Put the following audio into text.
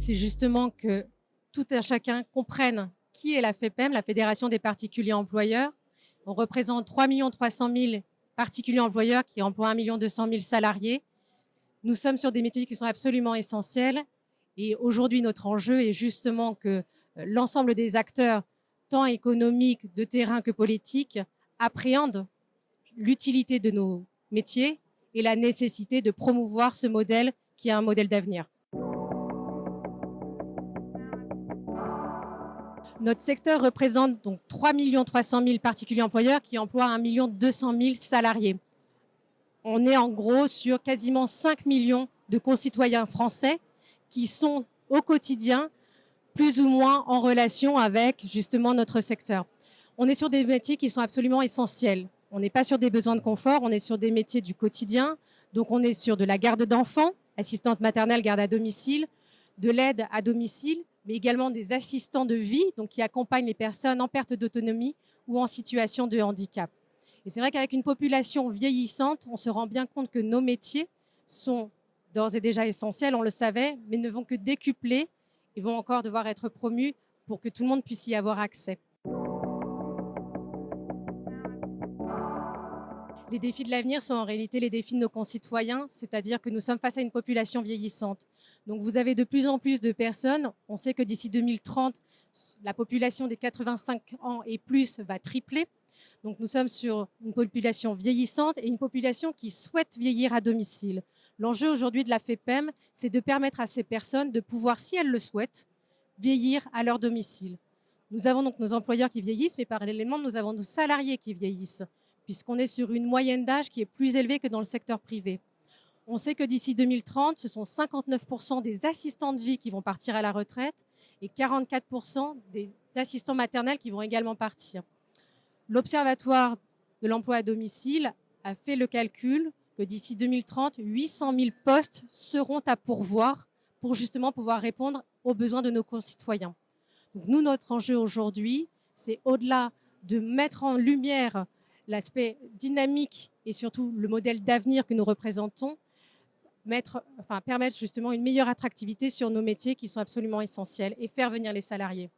c'est justement que tout un chacun comprenne qui est la FEPEM, la Fédération des particuliers employeurs. On représente 3 300 000 particuliers employeurs qui emploient 1 200 000 salariés. Nous sommes sur des métiers qui sont absolument essentiels. Et aujourd'hui, notre enjeu est justement que l'ensemble des acteurs, tant économiques, de terrain que politiques, appréhendent l'utilité de nos métiers et la nécessité de promouvoir ce modèle qui est un modèle d'avenir. Notre secteur représente donc 3 300 000 particuliers employeurs qui emploient 1 200 000 salariés. On est en gros sur quasiment 5 millions de concitoyens français qui sont au quotidien plus ou moins en relation avec justement notre secteur. On est sur des métiers qui sont absolument essentiels. On n'est pas sur des besoins de confort, on est sur des métiers du quotidien. Donc on est sur de la garde d'enfants, assistante maternelle, garde à domicile, de l'aide à domicile, mais également des assistants de vie, donc qui accompagnent les personnes en perte d'autonomie ou en situation de handicap. Et c'est vrai qu'avec une population vieillissante, on se rend bien compte que nos métiers sont d'ores et déjà essentiels, on le savait, mais ne vont que décupler et vont encore devoir être promus pour que tout le monde puisse y avoir accès. Les défis de l'avenir sont en réalité les défis de nos concitoyens, c'est-à-dire que nous sommes face à une population vieillissante. Donc vous avez de plus en plus de personnes. On sait que d'ici 2030, la population des 85 ans et plus va tripler. Donc nous sommes sur une population vieillissante et une population qui souhaite vieillir à domicile. L'enjeu aujourd'hui de la FEPEM, c'est de permettre à ces personnes de pouvoir, si elles le souhaitent, vieillir à leur domicile. Nous avons donc nos employeurs qui vieillissent, mais parallèlement, nous avons nos salariés qui vieillissent, puisqu'on est sur une moyenne d'âge qui est plus élevée que dans le secteur privé. On sait que d'ici 2030, ce sont 59% des assistants de vie qui vont partir à la retraite et 44% des assistants maternels qui vont également partir. L'Observatoire de l'emploi à domicile a fait le calcul que d'ici 2030, 800 000 postes seront à pourvoir pour justement pouvoir répondre aux besoins de nos concitoyens. Donc nous, notre enjeu aujourd'hui, c'est au-delà de mettre en lumière l'aspect dynamique et surtout le modèle d'avenir que nous représentons, permettre justement une meilleure attractivité sur nos métiers qui sont absolument essentiels et faire venir les salariés.